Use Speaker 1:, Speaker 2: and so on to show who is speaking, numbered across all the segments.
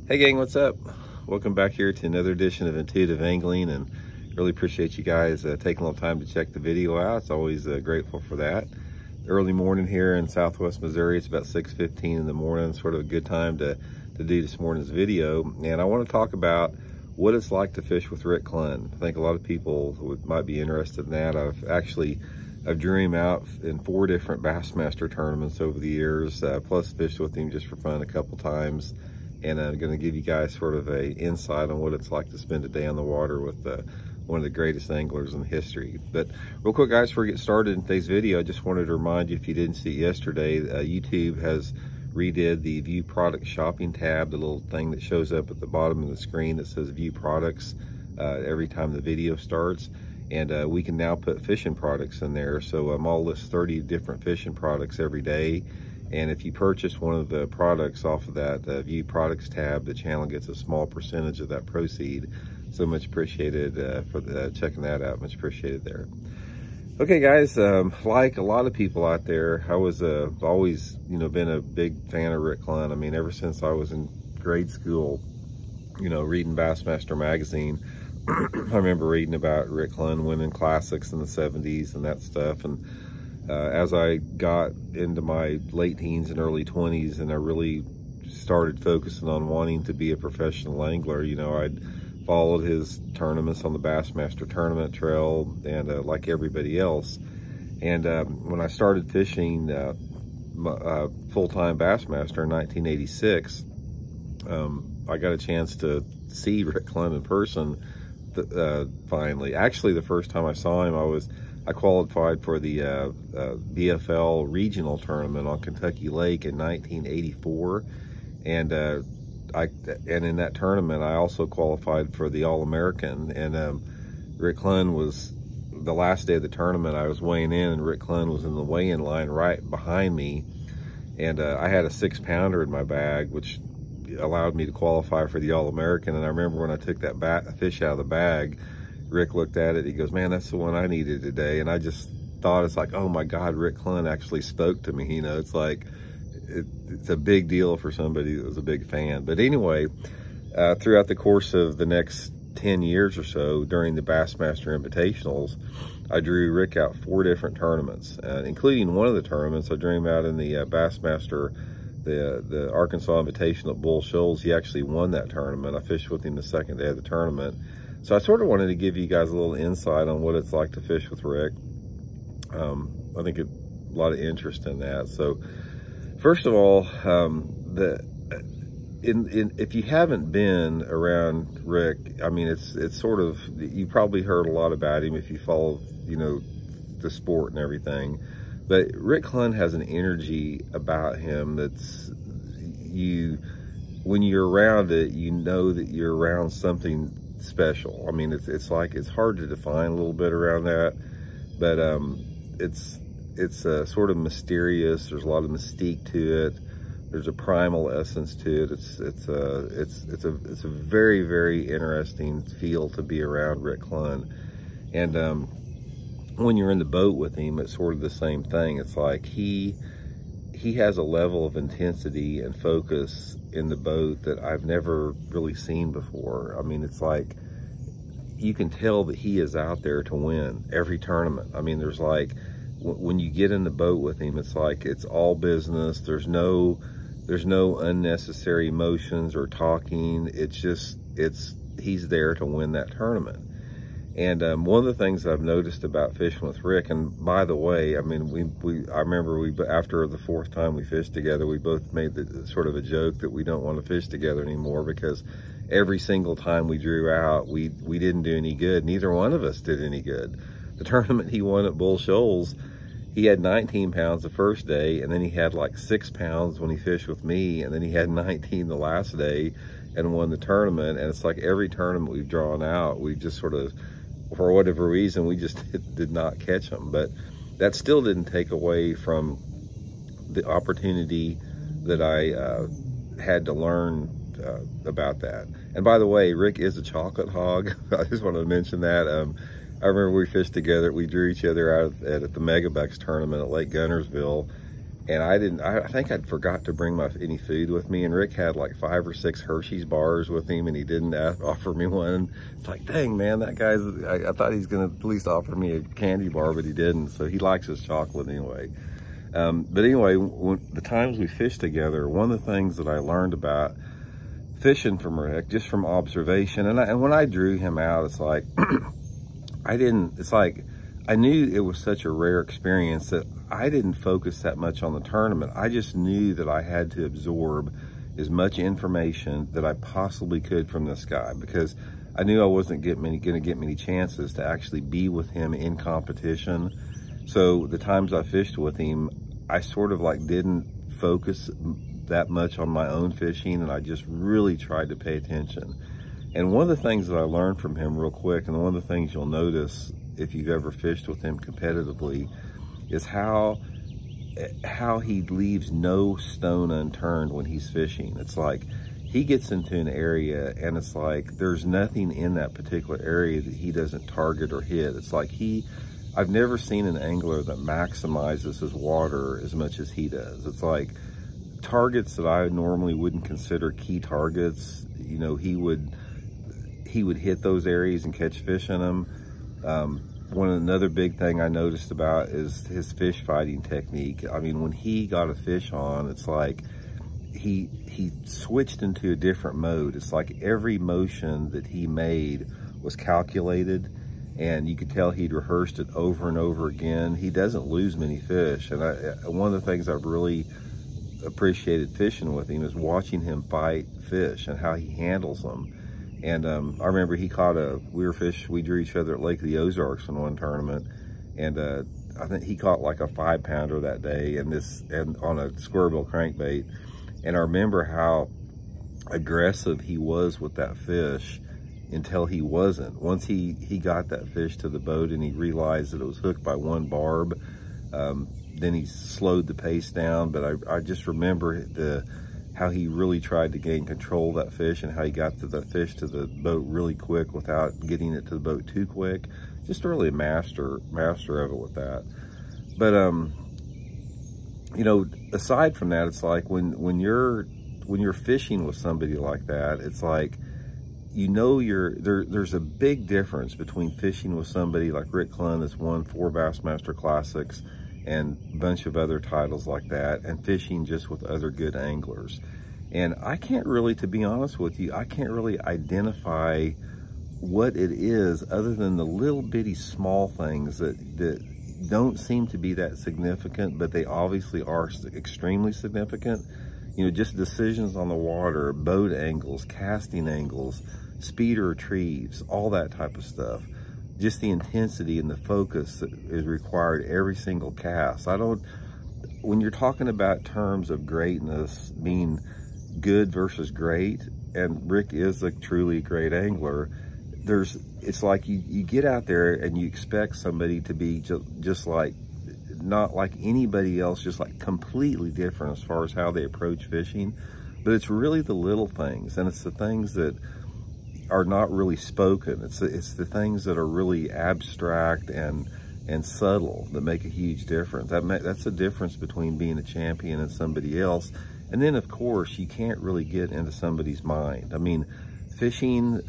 Speaker 1: Hey gang, what's up? Welcome back here to another edition of Intuitive Angling, and really appreciate you guys taking a little time to check the video out. It's always grateful for that. Early morning here in Southwest Missouri. It's about 6:15 in the morning. Sort of a good time to do this morning's video, and I want to talk about what it's like to fish with Rick Clunn. I think a lot of people might be interested in that. I've drew him out in 4 different Bassmaster tournaments over the years, plus fished with him just for fun a couple times. And I'm going to give you guys sort of a insight on what it's like to spend a day on the water with one of the greatest anglers in history. But real quick, guys, before we get started in today's video, I just wanted to remind you, if you didn't see it yesterday, YouTube has redid the View Product Shopping tab, the little thing that shows up at the bottom of the screen that says View Products every time the video starts. And we can now put fishing products in there. So I'll list 30 different fishing products every day. And if you purchase one of the products off of that View Products tab, the channel gets a small percentage of that proceed. So much appreciated for checking that out. Much appreciated there. Okay, guys, like a lot of people out there, I was always, been a big fan of Rick Clunn. I mean, ever since I was in grade school, reading Bassmaster magazine, I remember reading about Rick Clunn winning classics in the 70s and that stuff. And as I got into my late teens and early 20s, and I really started focusing on wanting to be a professional angler, I'd followed his tournaments on the Bassmaster tournament trail, and like everybody else. And when I started fishing full-time Bassmaster in 1986, I got a chance to see Rick Clunn in person finally. Actually, the first time I saw him, I qualified for the BFL regional tournament on Kentucky Lake in 1984, and in that tournament I also qualified for the All-American. And Rick Clunn was the last day of the tournament. I was weighing in, and Rick Clunn was in the weigh-in line right behind me, and I had a 6-pounder in my bag, which allowed me to qualify for the All-American. And I remember when I took that fish out of the bag, Rick looked at it, he goes, "Man, that's the one I needed today." And I just thought, it's like, oh my God, Rick Clunn actually spoke to me. It's like, it's a big deal for somebody that was a big fan. But anyway, throughout the course of the next 10 years or so, during the Bassmaster Invitationals, I drew Rick out 4 different tournaments, including one of the tournaments. I drew him out in the Bassmaster, the Arkansas Invitational at Bull Shoals. He actually won that tournament. I fished with him the second day of the tournament. So I sort of wanted to give you guys a little insight on what it's like to fish with Rick. I think a lot of interest in that. So first of all, if you haven't been around Rick, I mean, it's sort of, you probably heard a lot about him if you follow, the sport and everything. But Rick Clunn has an energy about him that's, when you're around it, you know that you're around something special. I mean, it's like, it's hard to define a little bit around that, but it's sort of mysterious. There's a lot of mystique to it. There's a primal essence to it. It's a very, very interesting feel to be around Rick Clunn. And when you're in the boat with him, it's sort of the same thing. It's like he has a level of intensity and focus in the boat that I've never really seen before. I mean, it's like, you can tell that he is out there to win every tournament. I mean, there's like, when you get in the boat with him, it's like, it's all business. There's no unnecessary emotions or talking. It's just, he's there to win that tournament. And one of the things that I've noticed about fishing with Rick, and by the way, I mean, I remember after the 4th time we fished together, we both made the sort of a joke that we don't want to fish together anymore, because every single time we drew out, we didn't do any good. Neither one of us did any good. The tournament he won at Bull Shoals, he had 19 pounds the first day, and then he had like 6 pounds when he fished with me, and then he had 19 the last day and won the tournament. And it's like, every tournament we've drawn out, we just sort of, for whatever reason, we just did not catch him. But that still didn't take away from the opportunity that I had to learn about that. And by the way, Rick is a chocolate hog. I just wanted to mention that. I remember we fished together. We drew each other out at the Megabucks tournament at Lake Gunnersville, And I think I'd forgot to bring any food with me, and Rick had like 5 or 6 Hershey's bars with him, and he didn't offer me one. It's like, dang, man, that guy's, I thought he's gonna at least offer me a candy bar, but he didn't. So he likes his chocolate anyway. But anyway, the times we fished together, one of the things that I learned about fishing from Rick, just from observation, and when I drew him out, it's like, I knew it was such a rare experience that I didn't focus that much on the tournament. I just knew that I had to absorb as much information that I possibly could from this guy, because I knew I wasn't going to get many chances to actually be with him in competition. So the times I fished with him, I sort of like didn't focus that much on my own fishing, and I just really tried to pay attention. And one of the things that I learned from him real quick, and one of the things you'll notice if you've ever fished with him competitively, is how he leaves no stone unturned when he's fishing. It's like he gets into an area and it's like there's nothing in that particular area that he doesn't target or hit. It's like I've never seen an angler that maximizes his water as much as he does. It's like targets that I normally wouldn't consider key targets, you know, he would hit those areas and catch fish in them. Another big thing I noticed about is his fish fighting technique. I mean, when he got a fish on, it's like he switched into a different mode. It's like every motion that he made was calculated, and you could tell he'd rehearsed it over and over again. He doesn't lose many fish, and one of the things I've really appreciated fishing with him is watching him fight fish and how he handles them. And I remember he caught we drew each other at Lake of the Ozarks in one tournament, and I think he caught like a 5-pounder that day, and on a squirrelbill crankbait. And I remember how aggressive he was with that fish until he wasn't. Once he got that fish to the boat and he realized that it was hooked by one barb, then he slowed the pace down. But I just remember how he really tried to gain control of that fish, and how he got the fish to the boat really quick without getting it to the boat too quick. Just really a master of it with that. But you know, aside from that, it's like when you're fishing with somebody like that, it's like, you know, there's a big difference between fishing with somebody like Rick Clunn, that's won 4 Bassmaster Classics and a bunch of other titles like that, and fishing just with other good anglers. And I can't really, to be honest with you, I can't really identify what it is other than the little bitty small things that don't seem to be that significant, but they obviously are extremely significant. You know, just decisions on the water, boat angles, casting angles, speed or retrieves, all that type of stuff. Just the intensity and the focus that is required every single cast. When you're talking about terms of greatness, being good versus great, and Rick is a truly great angler, it's like you get out there and you expect somebody to be just like, not like anybody else, just like completely different as far as how they approach fishing. But it's really the little things, and it's the things that are not really spoken. It's the things that are really abstract and subtle that make a huge difference. That's the difference between being a champion and somebody else. And then, of course, you can't really get into somebody's mind. I mean, fishing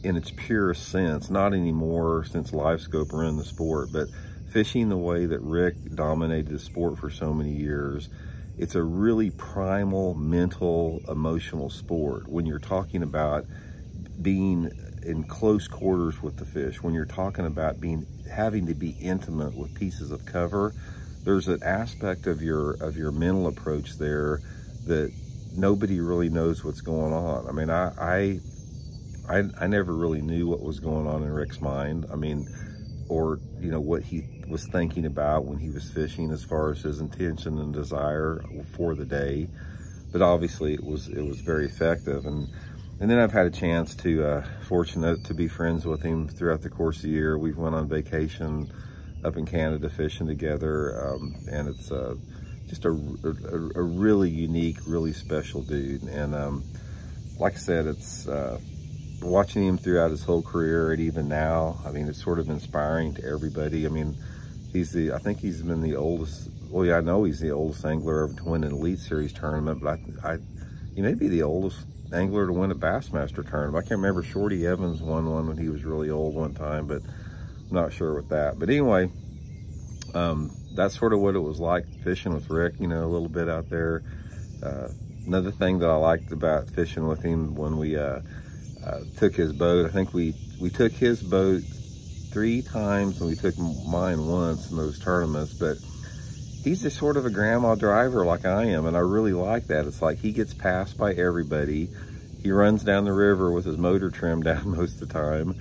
Speaker 1: in its purest sense, not anymore since LiveScope are in the sport, but fishing the way that Rick dominated the sport for so many years, it's a really primal, mental, emotional sport. When you're talking about being in close quarters with the fish, when you're talking about having to be intimate with pieces of cover, there's an aspect of your mental approach there that nobody really knows what's going on. I mean, I never really knew what was going on in Rick's mind. I mean, or, you know, what he was thinking about when he was fishing as far as his intention and desire for the day. But obviously it was very effective. And then I've had a chance to, fortunate to be friends with him throughout the course of the year. We've went on vacation up in Canada fishing together, and it's just a really unique, really special dude. And like I said, it's watching him throughout his whole career, and even now, I mean, it's sort of inspiring to everybody. I mean, I think he's been the oldest. Well, yeah, I know he's the oldest angler ever to win an Elite Series tournament, but he may be the oldest angler to win a Bassmaster tournament. I can't remember. Shorty Evans won one when he was really old one time, but I'm not sure with that. But anyway, that's sort of what it was like fishing with Rick, you know, a little bit out there. Another thing that I liked about fishing with him when we took his boat, I think we took his boat 3 times and we took mine once in those tournaments, but he's just sort of a grandma driver like I am, and I really like that. It's like he gets passed by everybody. He runs down the river with his motor trimmed down most of the time,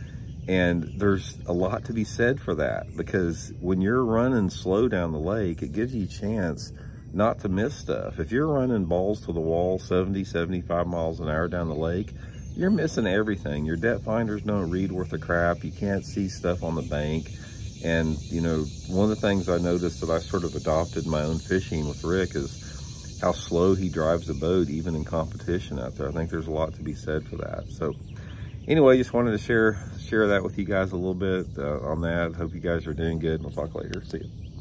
Speaker 1: and there's a lot to be said for that, because when you're running slow down the lake, it gives you a chance not to miss stuff. If you're running balls to the wall 70, 75 miles an hour down the lake, you're missing everything. Your depth finders don't read worth a crap. You can't see stuff on the bank. And, you know, one of the things I noticed that I sort of adopted in my own fishing with Rick is how slow he drives the boat, even in competition out there. I think there's a lot to be said for that. So anyway, just wanted to share that with you guys a little bit on that. Hope you guys are doing good, and we'll talk later. See you.